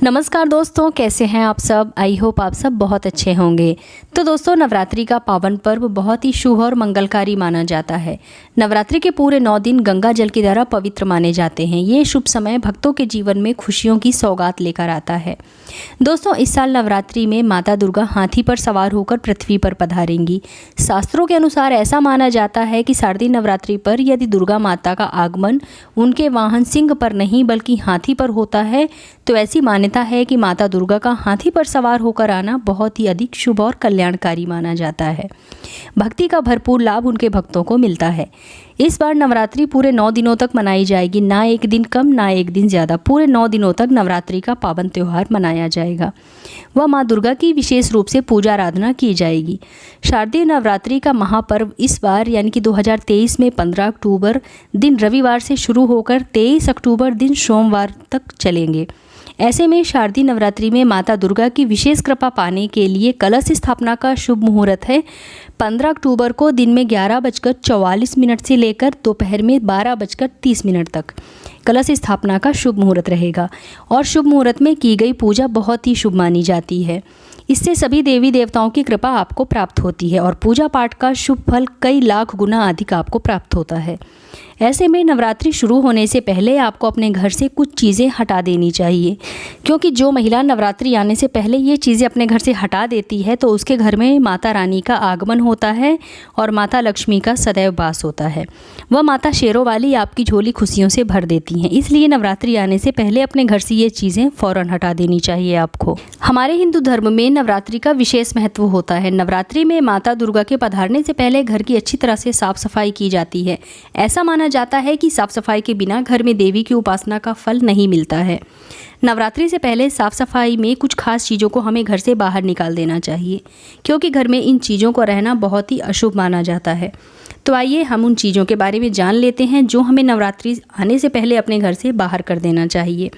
नमस्कार दोस्तों, कैसे हैं आप सब। आई होप आप सब बहुत अच्छे होंगे। तो दोस्तों, नवरात्रि का पावन पर्व बहुत ही शुभ और मंगलकारी माना जाता है। नवरात्रि के पूरे 9 दिन गंगा जल की द्वारा पवित्र माने जाते हैं। ये शुभ समय भक्तों के जीवन में खुशियों की सौगात लेकर आता है। दोस्तों, इस साल नवरात्रि में माता दुर्गा हाथी पर सवार होकर पृथ्वी पर पधारेंगी। शास्त्रों के अनुसार ऐसा माना जाता है कि शारदीय नवरात्रि पर यदि दुर्गा माता का आगमन उनके वाहन सिंह पर नहीं बल्कि हाथी पर होता है तो ऐसी मान्यता है कि माता दुर्गा का हाथी पर सवार होकर आना बहुत ही अधिक शुभ और कल्याणकारी माना जाता है। भक्ति का भरपूर लाभ उनके भक्तों को मिलता है। इस बार नवरात्रि पूरे 9 दिनों तक मनाई जाएगी, ना एक दिन कम ना एक दिन ज़्यादा। पूरे 9 दिनों तक नवरात्रि का पावन त्यौहार मनाया जाएगा। वह माँ दुर्गा की विशेष रूप से पूजा आराधना की जाएगी। शारदीय नवरात्रि का महापर्व इस बार यानी कि 2023 में 15 अक्टूबर दिन रविवार से शुरू होकर 23 अक्टूबर दिन सोमवार तक चलेंगे। ऐसे में शारदीय नवरात्रि में माता दुर्गा की विशेष कृपा पाने के लिए कलश स्थापना का शुभ मुहूर्त है 15 अक्टूबर को दिन में 11:44 से लेकर दोपहर में 12:30 तक कलश स्थापना का शुभ मुहूर्त रहेगा। और शुभ मुहूर्त में की गई पूजा बहुत ही शुभ मानी जाती है। इससे सभी देवी देवताओं की कृपा आपको प्राप्त होती है और पूजा पाठ का शुभ फल कई लाख गुना अधिक आपको प्राप्त होता है। ऐसे में नवरात्रि शुरू होने से पहले आपको अपने घर से कुछ चीज़ें हटा देनी चाहिए, क्योंकि जो महिला नवरात्रि आने से पहले ये चीज़ें अपने घर से हटा देती है तो उसके घर में माता रानी का आगमन होता है और माता लक्ष्मी का सदैव वास होता है। वह माता शेरों वाली आपकी झोली खुशियों से भर देती हैं। इसलिए नवरात्रि आने से पहले अपने घर से ये चीज़ें फ़ौरन हटा देनी चाहिए आपको। हमारे हिंदू धर्म में नवरात्रि का विशेष महत्व होता है। नवरात्रि में माता दुर्गा के पधारने से पहले घर की अच्छी तरह से साफ सफाई की जाती है। ऐसा माना जाता है कि साफ सफाई के बिना घर में देवी की उपासना का फल नहीं मिलता है। नवरात्रि से पहले साफ सफाई में कुछ खास चीज़ों को हमें घर से बाहर निकाल देना चाहिए, क्योंकि घर में इन चीज़ों को रहना बहुत ही अशुभ माना जाता है। तो आइए हम उन चीज़ों के बारे में जान लेते हैं जो हमें नवरात्रि आने से पहले अपने घर से बाहर कर देना चाहिए।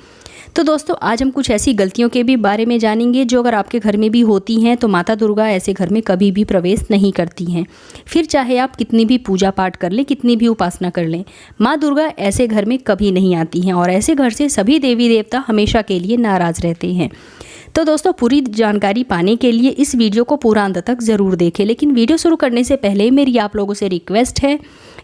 तो दोस्तों, आज हम कुछ ऐसी गलतियों के भी बारे में जानेंगे जो अगर आपके घर में भी होती हैं तो माता दुर्गा ऐसे घर में कभी भी प्रवेश नहीं करती हैं। फिर चाहे आप कितनी भी पूजा पाठ कर लें, कितनी भी उपासना कर लें, माँ दुर्गा ऐसे घर में कभी नहीं आती हैं और ऐसे घर से सभी देवी देवता हमेशा के लिए नाराज़ रहते हैं। तो दोस्तों, पूरी जानकारी पाने के लिए इस वीडियो को पूरा अंत तक ज़रूर देखें। लेकिन वीडियो शुरू करने से पहले मेरी आप लोगों से रिक्वेस्ट है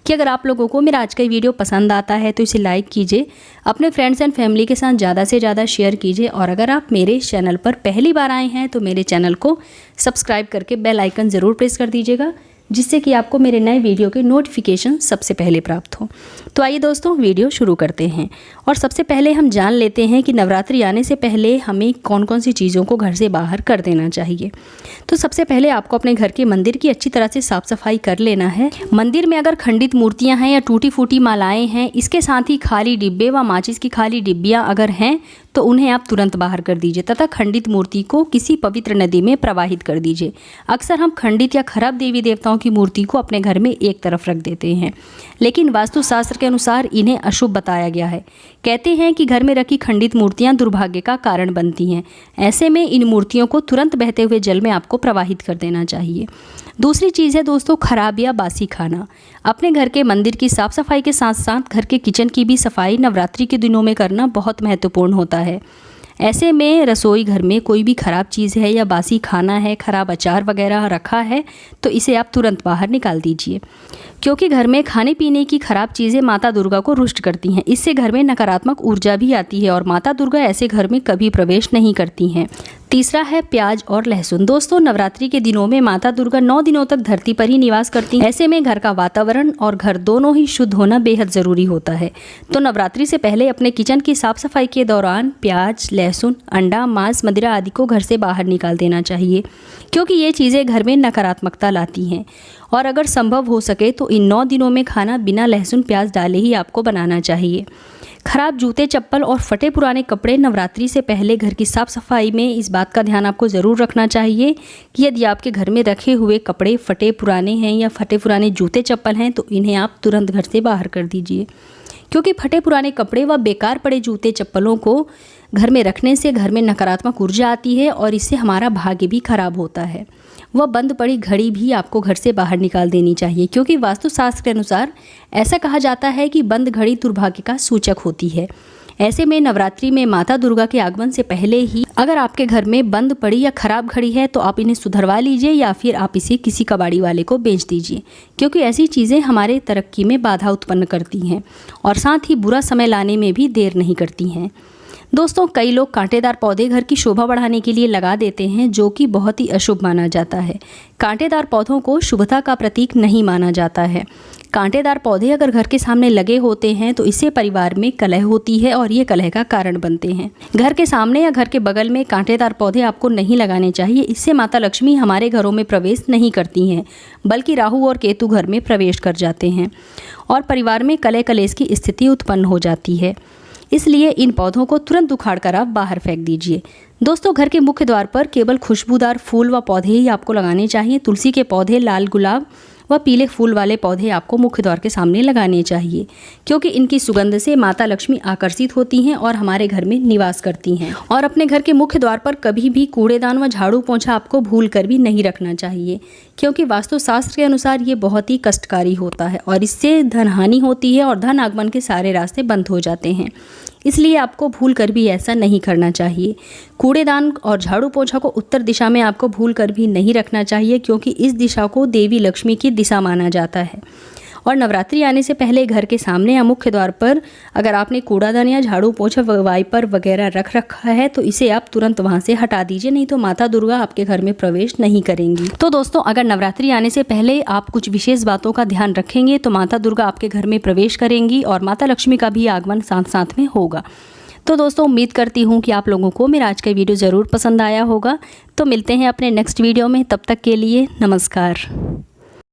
कि अगर आप लोगों को मेरा आज का वीडियो पसंद आता है तो इसे लाइक कीजिए, अपने फ्रेंड्स एंड फैमिली के साथ ज़्यादा से ज़्यादा शेयर कीजिए और अगर आप मेरे चैनल पर पहली बार आए हैं तो मेरे चैनल को सब्सक्राइब करके बेल आइकन ज़रूर प्रेस कर दीजिएगा, जिससे कि आपको मेरे नए वीडियो के नोटिफिकेशन सबसे पहले प्राप्त हो। तो आइए दोस्तों, वीडियो शुरू करते हैं। और सबसे पहले हम जान लेते हैं कि नवरात्रि आने से पहले हमें कौन कौन सी चीज़ों को घर से बाहर कर देना चाहिए। तो सबसे पहले आपको अपने घर के मंदिर की अच्छी तरह से साफ़ सफाई कर लेना है। मंदिर में अगर खंडित मूर्तियाँ हैं या टूटी फूटी मालाएँ हैं, इसके साथ ही खाली डिब्बे व माचिस की खाली डिब्बियाँ अगर हैं तो उन्हें आप तुरंत बाहर कर दीजिए तथा खंडित मूर्ति को किसी पवित्र नदी में प्रवाहित कर दीजिए। अक्सर हम खंडित या खराब देवी देवताओं की मूर्ति को अपने घर में एक तरफ रख देते हैं, लेकिन वास्तुशास्त्र के अनुसार इन्हें अशुभ बताया गया है। कहते हैं कि घर में रखी खंडित मूर्तियां दुर्भाग्य का कारण बनती हैं। ऐसे में इन मूर्तियों को तुरंत बहते हुए जल में आपको प्रवाहित कर देना चाहिए। दूसरी चीज़ है दोस्तों, खराब या बासी खाना। अपने घर के मंदिर की साफ़ सफाई के साथ साथ घर के किचन की भी सफाई नवरात्रि के दिनों में करना बहुत महत्वपूर्ण होता है। ऐसे में रसोई घर में कोई भी ख़राब चीज़ है या बासी खाना है, ख़राब अचार वगैरह रखा है तो इसे आप तुरंत बाहर निकाल दीजिए, क्योंकि घर में खाने पीने की खराब चीज़ें माता दुर्गा को रुष्ट करती हैं। इससे घर में नकारात्मक ऊर्जा भी आती है और माता दुर्गा ऐसे घर में कभी प्रवेश नहीं करती हैं। तीसरा है प्याज और लहसुन। दोस्तों, नवरात्रि के दिनों में माता दुर्गा 9 दिनों तक धरती पर ही निवास करती हैं। ऐसे में घर का वातावरण और घर दोनों ही शुद्ध होना बेहद ज़रूरी होता है। तो नवरात्रि से पहले अपने किचन की साफ सफाई के दौरान प्याज, लहसुन, अंडा, मांस, मदिरा आदि को घर से बाहर निकाल देना चाहिए, क्योंकि ये चीज़ें घर में नकारात्मकता लाती हैं। और अगर संभव हो सके तो इन 9 दिनों में खाना बिना लहसुन प्याज डाले ही आपको बनाना चाहिए। खराब जूते, चप्पल और फटे पुराने कपड़े नवरात्रि से पहले घर की साफ़ सफाई में इस बात का ध्यान आपको ज़रूर रखना चाहिए कि यदि आपके घर में रखे हुए कपड़े फटे पुराने हैं या फटे पुराने जूते चप्पल हैं तो इन्हें आप तुरंत घर से बाहर कर दीजिए, क्योंकि फटे पुराने कपड़े व बेकार पड़े जूते चप्पलों को घर में रखने से घर में नकारात्मक ऊर्जा आती है और इससे हमारा भाग्य भी खराब होता है। वह बंद पड़ी घड़ी भी आपको घर से बाहर निकाल देनी चाहिए, क्योंकि वास्तुशास्त्र के अनुसार ऐसा कहा जाता है कि बंद घड़ी दुर्भाग्य का सूचक होती है। ऐसे में नवरात्रि में माता दुर्गा के आगमन से पहले ही अगर आपके घर में बंद पड़ी या खराब घड़ी है तो आप इन्हें सुधरवा लीजिए या फिर आप इसे किसी कबाड़ी वाले को बेच दीजिए, क्योंकि ऐसी चीज़ें हमारे तरक्की में बाधा उत्पन्न करती हैं और साथ ही बुरा समय लाने में भी देर नहीं करती हैं। दोस्तों, कई लोग कांटेदार पौधे घर की शोभा बढ़ाने के लिए लगा देते हैं, जो कि बहुत ही अशुभ माना जाता है। कांटेदार पौधों को शुभता का प्रतीक नहीं माना जाता है। कांटेदार पौधे अगर घर के सामने लगे होते हैं तो इससे परिवार में कलह होती है और ये कलह का कारण बनते हैं। घर के सामने या घर के बगल में कांटेदार पौधे आपको नहीं लगाने चाहिए। इससे माता लक्ष्मी हमारे घरों में प्रवेश नहीं करती हैं, बल्कि राहु और केतु घर में प्रवेश कर जाते हैं और परिवार में कलह कलेश की स्थिति उत्पन्न हो जाती है। इसलिए इन पौधों को तुरंत उखाड़ कर आप बाहर फेंक दीजिए। दोस्तों, घर के मुख्य द्वार पर केवल खुशबूदार फूल व पौधे ही आपको लगाने चाहिए। तुलसी के पौधे, लाल गुलाब व पीले फूल वाले पौधे आपको मुख्य द्वार के सामने लगाने चाहिए, क्योंकि इनकी सुगंध से माता लक्ष्मी आकर्षित होती हैं और हमारे घर में निवास करती हैं। और अपने घर के मुख्य द्वार पर कभी भी कूड़ेदान व झाड़ू पोंछा आपको भूल कर भी नहीं रखना चाहिए, क्योंकि वास्तुशास्त्र के अनुसार ये बहुत ही कष्टकारी होता है और इससे धन हानि होती है और धन आगमन के सारे रास्ते बंद हो जाते हैं। इसलिए आपको भूल कर भी ऐसा नहीं करना चाहिए। कूड़ेदान और झाड़ू पोंछा को उत्तर दिशा में आपको भूल कर भी नहीं रखना चाहिए, क्योंकि इस दिशा को देवी लक्ष्मी की दिशा माना जाता है। और नवरात्रि आने से पहले घर के सामने या मुख्य द्वार पर अगर आपने कूड़ादान या झाड़ू पोंछा वाइपर वगैरह रख रखा है तो इसे आप तुरंत वहां से हटा दीजिए, नहीं तो माता दुर्गा आपके घर में प्रवेश नहीं करेंगी। तो दोस्तों, अगर नवरात्रि आने से पहले आप कुछ विशेष बातों का ध्यान रखेंगे तो माता दुर्गा आपके घर में प्रवेश करेंगी और माता लक्ष्मी का भी आगमन साथ साथ में होगा। तो दोस्तों, उम्मीद करती हूँ कि आप लोगों को मेरा आज का वीडियो ज़रूर पसंद आया होगा। तो मिलते हैं अपने नेक्स्ट वीडियो में, तब तक के लिए नमस्कार।